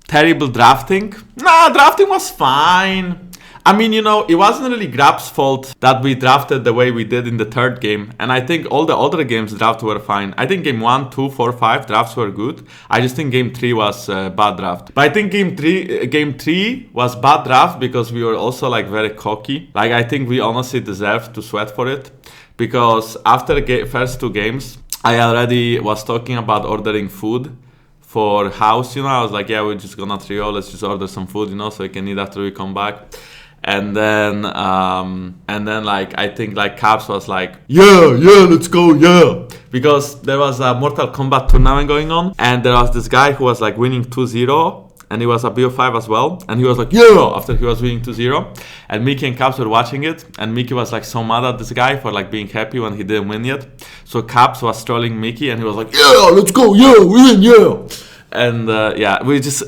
Terrible drafting. Nah, drafting was fine. I mean, you know, it wasn't really Grab's fault that we drafted the way we did in the third game. And I think all the other games draft were fine. I think game 1, 2, 4, 5 drafts were good. I just think game 3 was bad draft. But I think game 3 was bad draft because we were also like very cocky. Like I think we honestly deserved to sweat for it. Because after the first 2 games, I already was talking about ordering food for house, you know. I was like, yeah, we're just gonna trio, let's just order some food, you know, so we can eat after we come back. And then like I think like Caps was like, yeah, let's go, yeah, because there was a Mortal Kombat tournament going on, and there was this guy who was like winning 2-0, and he was a BO5 as well, and he was like, yeah, after he was winning 2-0, and Mickey and Caps were watching it, and Mickey was like so mad at this guy for like being happy when he didn't win yet. So Caps was trolling Mickey, and he was like, yeah, let's go, yeah, win, yeah. And yeah, we just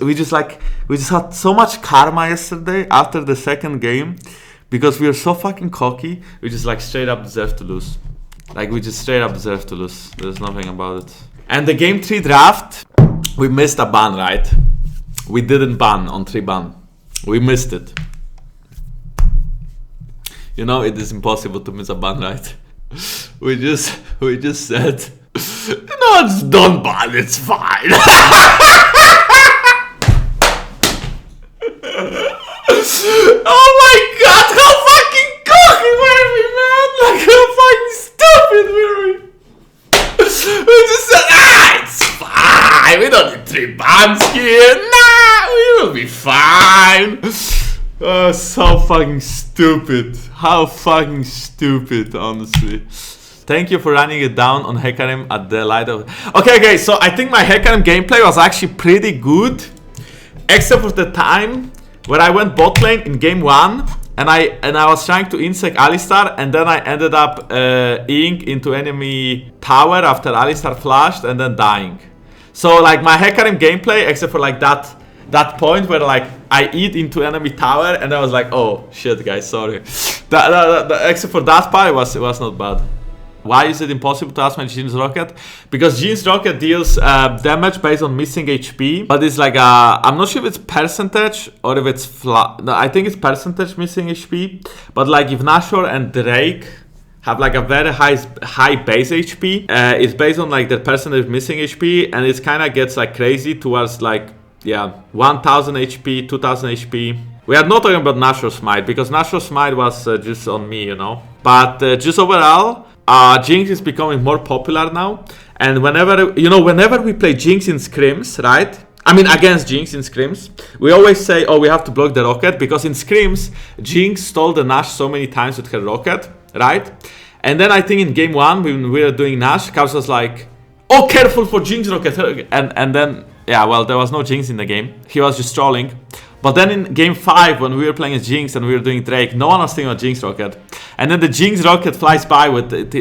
had so much karma yesterday after the second game, because we were so fucking cocky. We just like straight up deserved to lose. Like we just straight up deserved to lose. There's nothing about it. And the game 3 draft, we missed a ban, right? We didn't ban on 3 ban. We missed it. You know, it is impossible to miss a ban, right? We just said, no, just don't ban, it's fine. Oh my god, how fucking cocky were we, man? Like, how fucking stupid were we? We just said, it's fine, we don't need 3 bans here. Nah, we will be fine. Oh, so fucking stupid. How fucking stupid, honestly. Thank you for running it down on Hecarim at the light of... Okay, so I think my Hecarim gameplay was actually pretty good. Except for the time where I went bot lane in game 1 and I was trying to insect Alistar, and then I ended up Eing into enemy tower after Alistar flashed and then dying. So like my Hecarim gameplay, except for like that point where like I eat into enemy tower and I was like, oh shit guys, sorry. Except for that part, it was not bad. Why is it impossible to ask my Jean's Rocket? Because Jean's Rocket deals damage based on missing HP, but it's like I'm not sure if it's percentage or if it's flat. No, I think it's percentage missing HP. But like if Nashor and Drake have like a very high base HP, it's based on like the percentage missing HP, and it kind of gets like crazy towards like 1000 HP, 2000 HP. We are not talking about Nashor Smite because Nashor Smite was just on me, you know. But just overall, Jinx is becoming more popular now, and whenever we play Jinx in scrims, right? I mean against Jinx in scrims, we always say, oh, we have to block the rocket, because in scrims, Jinx stole the Nash so many times with her rocket, right? And then I think in game 1, when we were doing Nash, Chaos was like, oh, careful for Jinx rocket, and then, yeah, well, there was no Jinx in the game, he was just trolling. But then in game 5, when we were playing as Jinx and we were doing Drake, no one was thinking about Jinx Rocket. And then the Jinx Rocket flies by with it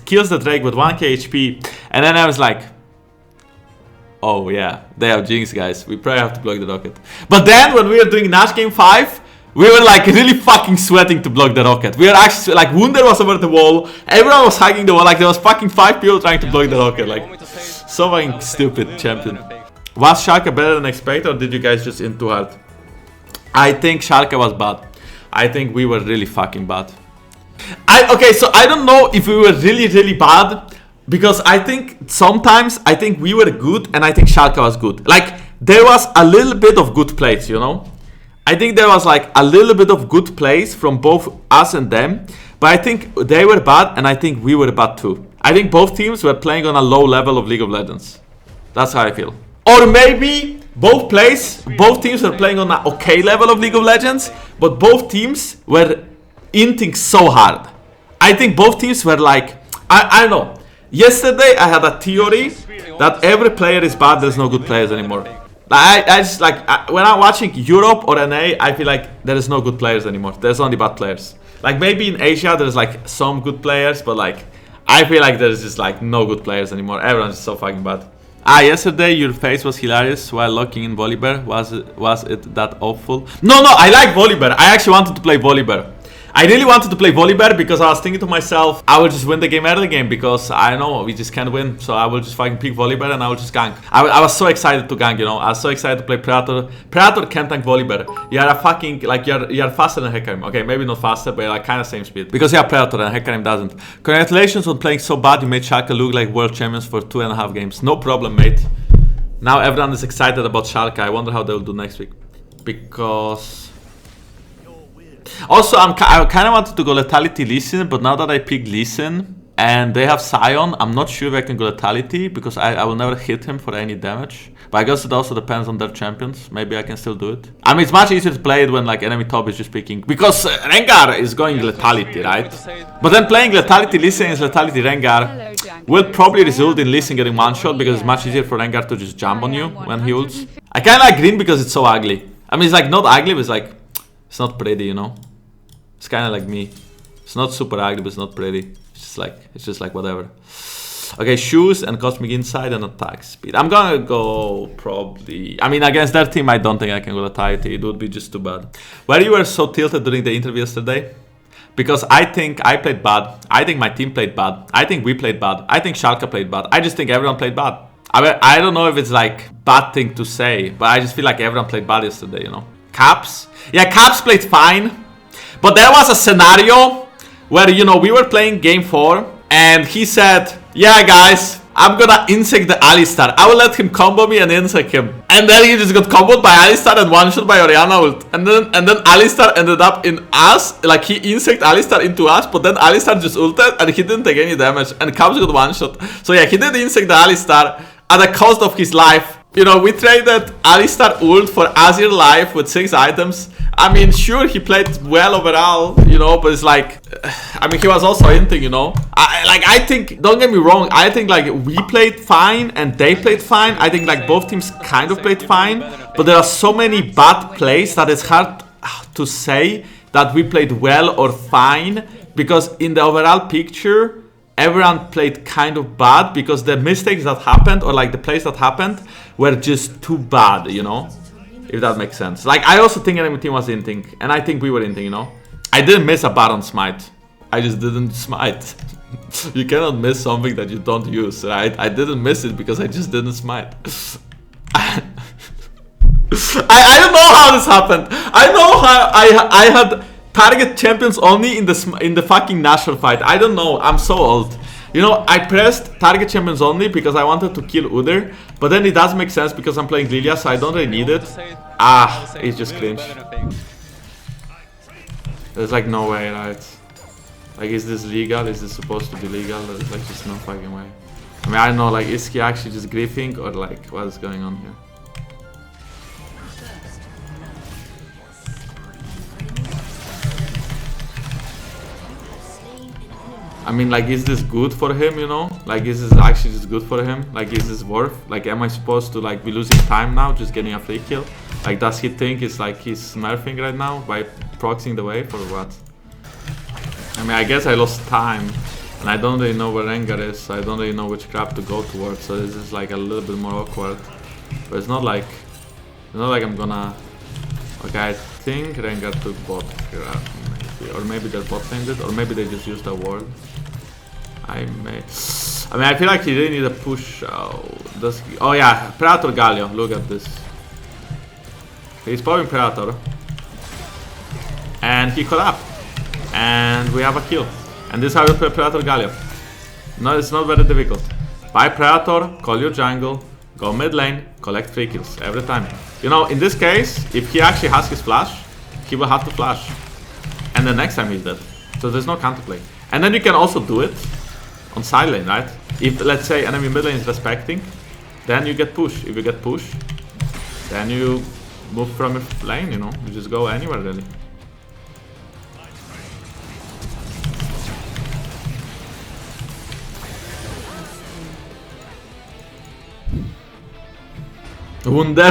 kills the Drake with 1k HP. And then I was like, oh yeah, they have Jinx, guys. We probably have to block the Rocket. But then when we were doing Nash game 5, we were like really fucking sweating to block the Rocket. We were actually like, Wunder was over the wall, everyone was hugging the wall, like there was fucking 5 people trying to block the Rocket. Like, so fucking stupid, champion. Was Schalke better than expected, or did you guys just in too hard? I think Schalke was bad. I think we were really fucking bad. Okay, so I don't know if we were really bad, because I think sometimes I think we were good and I think Schalke was good. Like there was a little bit of good plays, you know. I think there was like a little bit of good plays from both us and them, but I think they were bad and I think we were bad too. I think both teams were playing on a low level of League of Legends. That's how I feel. Or maybe both teams were playing on an okay level of League of Legends, but both teams were inting so hard. I think both teams were like, I don't know. Yesterday I had a theory that every player is bad, there's no good players anymore. I just like, when I'm watching Europe or NA, I feel like there is no good players anymore. There's only bad players. Like maybe in Asia there's like some good players, but like, I feel like there's just like no good players anymore. Everyone's so fucking bad. Yesterday your face was hilarious while locking in Volibear. Was it that awful? No, I like Volibear. I actually wanted to play Volibear. I really wanted to play Volibear because I was thinking to myself, I will just win the game early game because I know we just can't win. So I will just fucking pick Volibear and I will just gank. I was so excited to gank, you know. I was so excited to play Predator. Predator can't tank Volibear. You are a fucking, like, you're faster than Hecarim. Okay, maybe not faster, but like kind of same speed. Because you are Predator and Hecarim doesn't. Congratulations on playing so bad. You made Schalke look like world champions for 2.5 games. No problem, mate. Now everyone is excited about Schalke. I wonder how they will do next week. Because... Also, I kind of wanted to go Lethality Lee Sin, but now that I picked Lee Sin and they have Sion, I'm not sure if I can go Lethality because I will never hit him for any damage. But I guess it also depends on their champions. Maybe I can still do it. I mean, it's much easier to play it when like enemy top is just picking. Because Rengar is going Lethality, right? But then playing Lethality Lee Sin is Lethality Rengar will probably result in Lee Sin getting one shot because it's much easier for Rengar to just jump on you when he ults. I kind of like green because it's so ugly. I mean, it's like not ugly, but it's like... It's not pretty, you know. It's kind of like me. It's not super ugly, but it's not pretty. It's just like whatever. Okay, shoes and cosmic insight and attack speed. I'm gonna go probably. I mean, against that team, I don't think I can go Lethality. It would be just too bad. Where you were so tilted during the interview yesterday? Because I think I played bad. I think my team played bad. I think we played bad. I think Schalke played bad. I just think everyone played bad. I don't know if it's like bad thing to say, but I just feel like everyone played bad yesterday, you know. Caps? Yeah, Caps played fine. But there was a scenario where, you know, we were playing game 4 and he said, yeah guys, I'm gonna insect the Alistar. I will let him combo me and insect him. And then he just got comboed by Alistar and one shot by Orianna ult. And then Alistar ended up in us. Like he insected Alistar into us, but then Alistar just ulted and he didn't take any damage. And Caps got one shot. So yeah, he did insect the Alistar at the cost of his life. You know, we traded Alistar ult for Azir life with 6 items. I mean, sure, he played well overall, you know, but it's like... I mean, he was also hinting, you know. I think, don't get me wrong, I think, like, we played fine and they played fine. I think, like, both teams kind of played fine. But there are so many bad plays that it's hard to say that we played well or fine. Because in the overall picture... Everyone played kind of bad because the mistakes that happened or like the plays that happened were just too bad, you know? If that makes sense. Like, I also think enemy team was inting and I think we were inting, you know? I didn't miss a Baron smite. I just didn't smite. You cannot miss something that you don't use, right? I didn't miss it because I just didn't smite. I don't know how this happened. I know how I had... target champions only in the fucking national fight. I don't know. I'm so old. You know, I pressed target champions only because I wanted to kill Udyr. But then it does make sense because I'm playing Lilia, so I don't really need it. Ah, it's just cringe. There's like no way, right? Like, is this legal? Is this supposed to be legal? There's like just no fucking way. I mean, I don't know, like, is he actually just griefing or like, what is going on here? I mean, like, is this good for him, you know? Like, is this actually just good for him? Like, is this worth? Like, am I supposed to, like, be losing time now, just getting a free kill? Like, does he think it's, like, he's smurfing right now by proxying the wave or what? I mean, I guess I lost time. And I don't really know where Rengar is, so I don't really know which crap to go towards. So this is, like, a little bit more awkward. But it's not like I'm gonna... Okay, I think Rengar took bot crap. Or maybe their bot lane did, or maybe they just used a ward. I mean, I feel like he really need a push. Oh yeah, Predator Galio, look at this. He's popping Predator. And he caught up. And we have a kill. And this is how you play Predator Galio. No, it's not very difficult. Buy Predator, call your jungle, go mid lane, collect 3 kills every time. You know, in this case, if he actually has his flash, he will have to flash. And the next time he's dead. So there's no counterplay. And then you can also do it on side lane, right? If, let's say, enemy mid lane is respecting, then you get push. If you get push, then you move from your lane, you know? You just go anywhere, really. Wunder.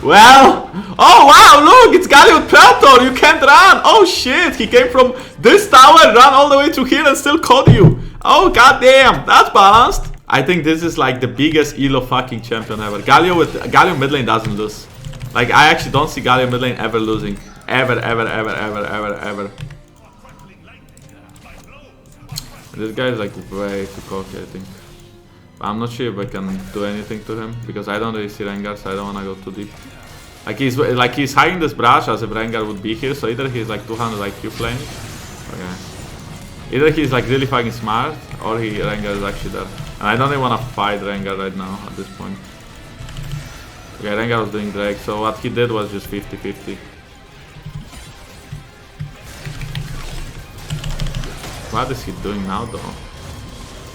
Well, oh wow, look, it's Galio with Predator. You can't run. Oh shit, he came from this tower, ran all the way to here and still caught you. Oh goddamn, that's balanced. I think this is like the biggest elo fucking champion ever. Galio mid lane doesn't lose. Like, I actually don't see Galio mid lane ever losing. Ever. This guy is like way too cocky, I think. But I'm not sure if I can do anything to him because I don't really see Rengar, so I don't wanna go too deep. Like he's hiding this brush as if Rengar would be here, so either he's like 200 IQ playing. Okay. Either he's like really fucking smart, or Rengar is actually there. And I don't even wanna fight Rengar right now at this point. Okay, Rengar was doing Drake, so what he did was just 50-50. What is he doing now though?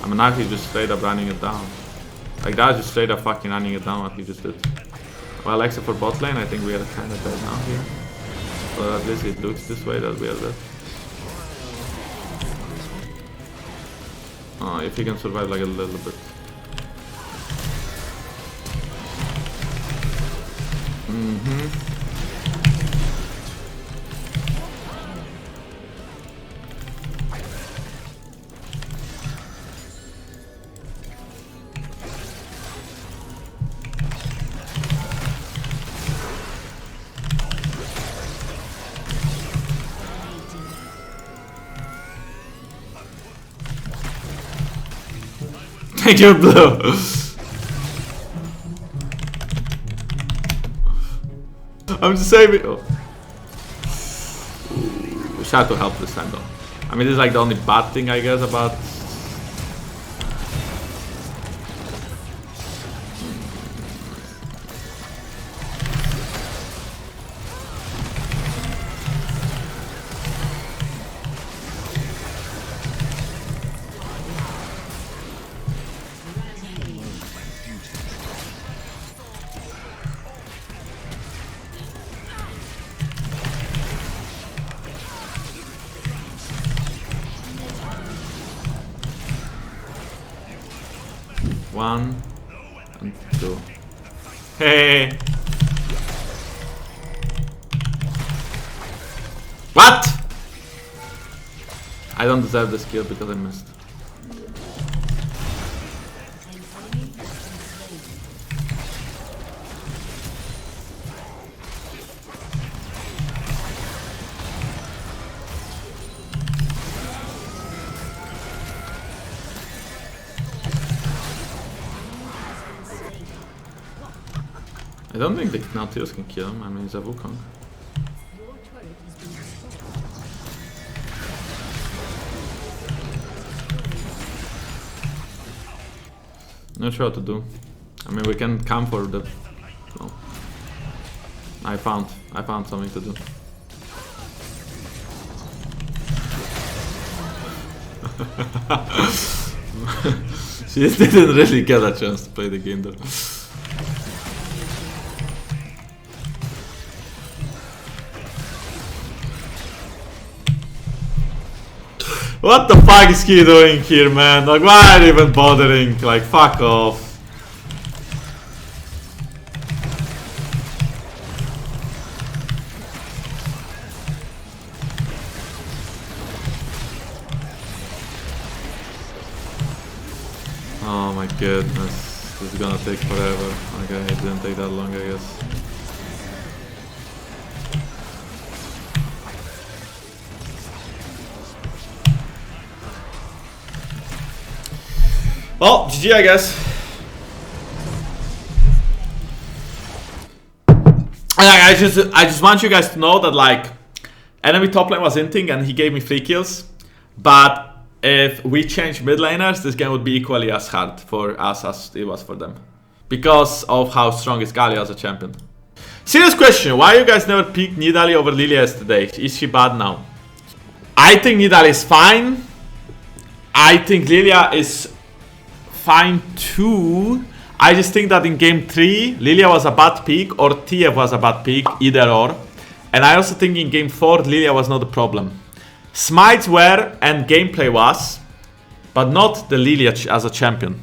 I mean, now he's just straight up running it down. Like that's just straight up fucking running it down what he just did. Well, except for bot lane, I think we are kinda dead now here. But at least it looks this way that we are dead. Oh, if he can survive like a little bit. Thank you, Blue. I'm just saving. Oh. We try to help this time though. I mean, this is like the only bad thing I guess about. One and two. Hey! What? I don't deserve this kill because I missed. I don't think the Nautilus can kill him. I mean, he's a Wukong. Not sure what to do. I mean, we can come for the. No. I found something to do. She didn't really get a chance to play the game though. What the fuck is he doing here, man? Like, why are you even bothering? Like, fuck off. Oh my goodness. This is gonna take forever. Okay, it didn't take that long, I guess. Well, GG, I guess. I just want you guys to know that like enemy top lane was inting and he gave me 3 kills. But if we change mid laners, this game would be equally as hard for us as it was for them. Because of how strong is Galio as a champion. Serious question, why you guys never picked Nidalee over Lilia yesterday? Is she bad now? I think Nidalee is fine. I think Lilia is fine too. I just think that in game 3, Lilia was a bad pick or TF was a bad pick, either or. And I also think in game 4, Lilia was not the problem. Smites were and gameplay was, but not the Lilia as a champion.